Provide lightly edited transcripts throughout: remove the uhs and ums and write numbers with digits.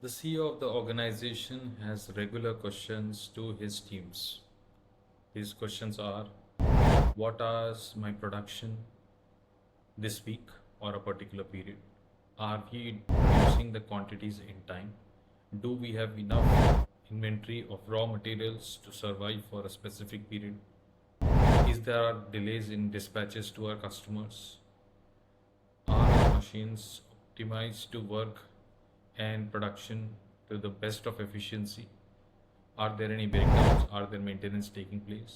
The CEO of the organization has regular questions to his teams. These questions are: what is my production this week or a particular period? Are we producing the quantities in time? Do we have enough inventory of raw materials to survive for a specific period? Is there delays in dispatches to our customers? Are our machines optimized to work and production to the best of efficiency? Are there any breakdowns? Are there maintenance taking place?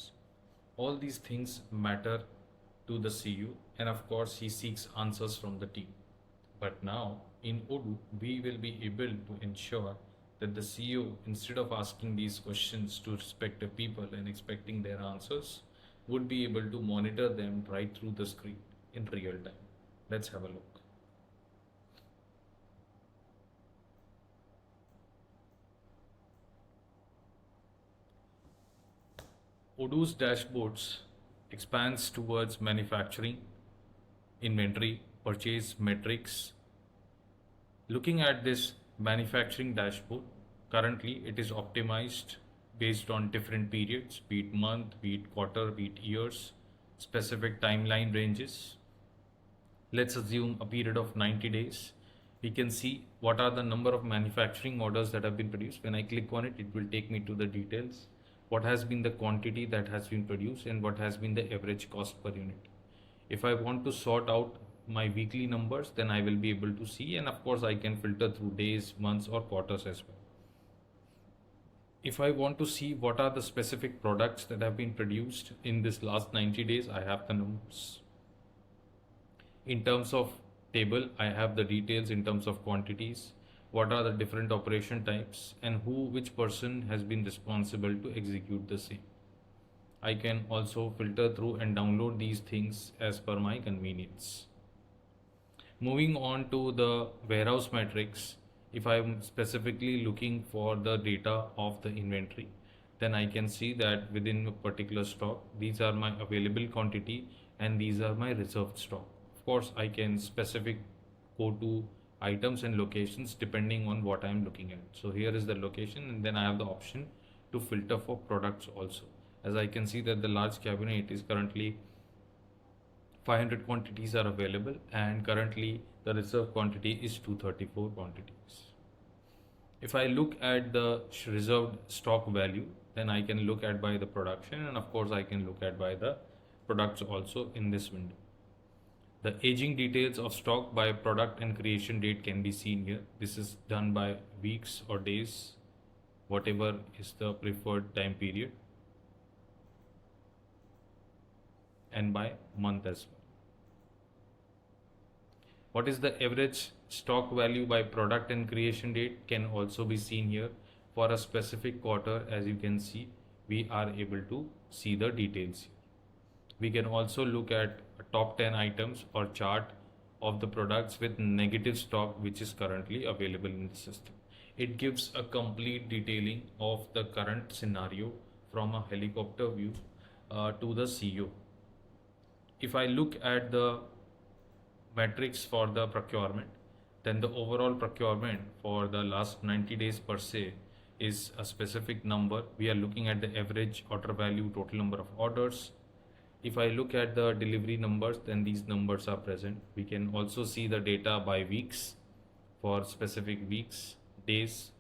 All these things matter to the CEO, and of course he seeks answers from the team. But now in Odoo, we will be able to ensure that the CEO, instead of asking these questions to respective people and expecting their answers, would be able to monitor them right through the screen in real time. Let's have a look. Odoo's dashboards expands towards manufacturing, inventory, purchase metrics. Looking at this manufacturing dashboard, currently it is optimized based on different periods, be it month, be it quarter, be it years, specific timeline ranges. Let's assume a period of 90 days. We can see what are the number of manufacturing orders that have been produced. When I click on it, it will take me to the details. What has been the quantity that has been produced and what has been the average cost per unit. If I want to sort out my weekly numbers, then I will be able to see, and of course I can filter through days, months or quarters as well. If I want to see what are the specific products that have been produced in this last 90 days, I have the numbers. In terms of table, I have the details in terms of quantities, what are the different operation types, and which person has been responsible to execute the same. I can also filter through and download these things as per my convenience. Moving on to the warehouse metrics, if I am specifically looking for the data of the inventory, then I can see that within a particular stock, these are my available quantity and these are my reserved stock. Of course, I can go to items and locations depending on what I am looking at. So here is the location, and then I have the option to filter for products also. As I can see that the large cabinet is currently 500 quantities are available, and currently the reserve quantity is 234 quantities. If I look at the reserved stock value, then I can look at by the production, and of course I can look at by the products also in this window. The aging details of stock by product and creation date can be seen here. This is done by weeks or days, whatever is the preferred time period, and by month as well. What is the average stock value by product and creation date can also be seen here. For a specific quarter, as you can see, we are able to see the details here. We can also look at top 10 items or chart of the products with negative stock which is currently available in the system. It gives a complete detailing of the current scenario from a helicopter view to the CEO. If I look at the metrics for the procurement, then the overall procurement for the last 90 days per se is a specific number. We are looking at the average order value, total number of orders. If I look at the delivery numbers, then these numbers are present. We can also see the data by weeks for specific weeks, days.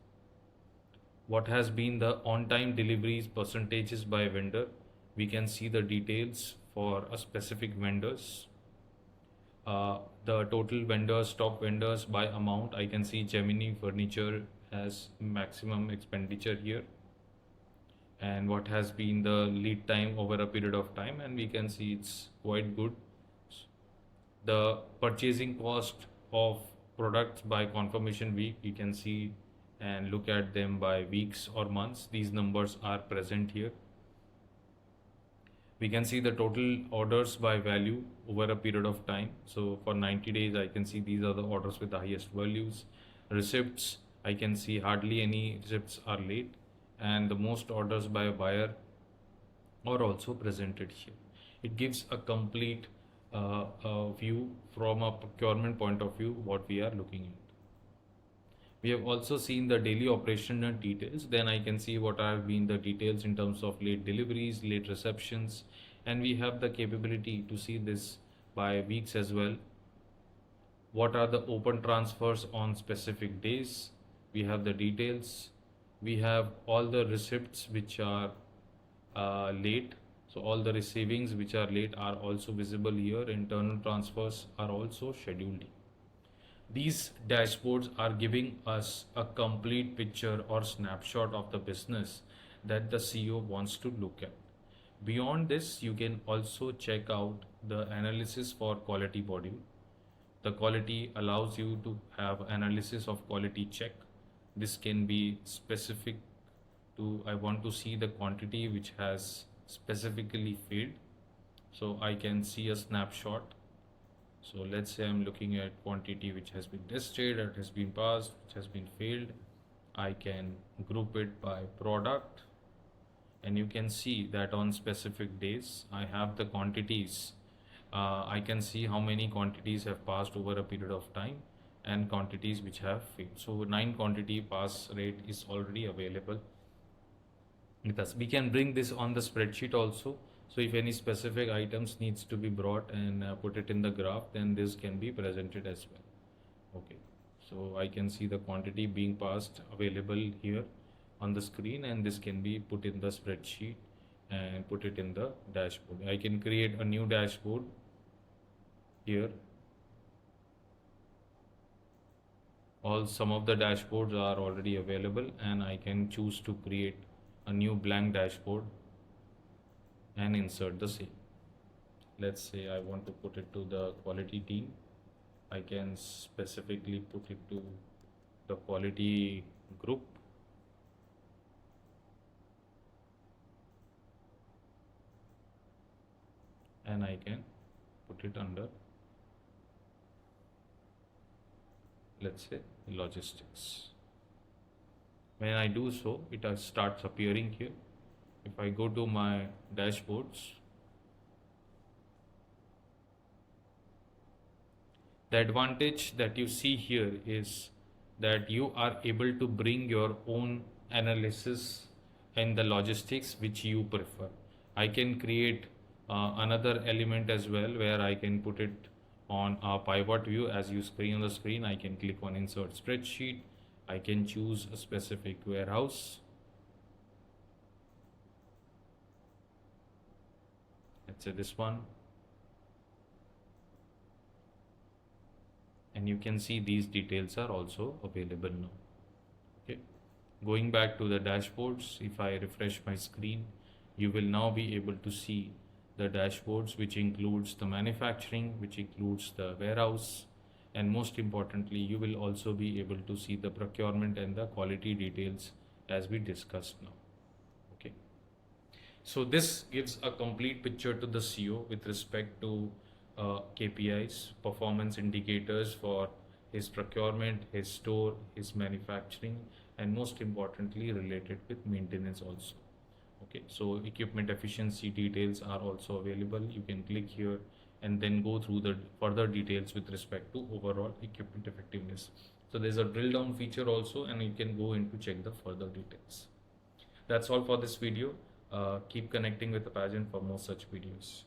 What has been the on-time deliveries percentages by vendor. We can see the details for a specific vendors. The total vendors, stock vendors by amount. I can see Gemini Furniture has maximum expenditure here, and what has been the lead time over a period of time, and we can see it's quite good. The purchasing cost of products by confirmation week, you can see and look at them by weeks or months. These numbers are present here. We can see the total orders by value over a period of time. So for 90 days, I can see these are the orders with the highest values. Receipts, I can see hardly any receipts are late, and the most orders by a buyer are also presented here. It gives a complete view from a procurement point of view what we are looking at. We have also seen the daily operational details. Then I can see what have been the details in terms of late deliveries, late receptions, and we have the capability to see this by weeks as well. What are the open transfers on specific days? We have the details. We have all the receipts which are late. So all the receivings which are late are also visible here. Internal transfers are also scheduled. These dashboards are giving us a complete picture or snapshot of the business that the CEO wants to look at. Beyond this, you can also check out the analysis for quality module. The quality allows you to have analysis of quality check. This can be specific to, I want to see the quantity which has specifically failed. So I can see a snapshot. So let's say I'm looking at quantity which has been tested, it has been passed, which has been failed. I can group it by product, and you can see that on specific days I have the quantities. I can see how many quantities have passed over a period of time and quantities which have failed. So 9 quantity pass rate is already available with us. We can bring this on the spreadsheet also. So if any specific items needs to be brought and put it in the graph, then this can be presented as well. Okay, so I can see the quantity being passed available here on the screen, and this can be put in the spreadsheet and put it in the dashboard. I can create a new dashboard here. Some of the dashboards are already available, and I can choose to create a new blank dashboard and insert the same. Let's say I want to put it to the quality team. I can specifically put it to the quality group. And I can put it under, let's say, logistics. When I do so, it starts appearing here. If I go to my dashboards, the advantage that you see here is that you are able to bring your own analysis in the logistics which you prefer. I can create another element as well where I can put it on a pivot view. As you see on the screen, I can click on insert spreadsheet. I can choose a specific warehouse. Let's say this one. And you can see these details are also available now. Okay, going back to the dashboards, if I refresh my screen, you will now be able to see the dashboards, which includes the manufacturing, which includes the warehouse, and most importantly, you will also be able to see the procurement and the quality details as we discussed now. Okay, so this gives a complete picture to the CEO with respect to KPIs, performance indicators for his procurement, his store, his manufacturing, and most importantly related with maintenance also. Okay, so equipment efficiency details are also available. You can click here and then go through the further details with respect to overall equipment effectiveness. So there's a drill down feature also, and you can go in to check the further details. That's all for this video. Keep connecting with Apagen for more such videos.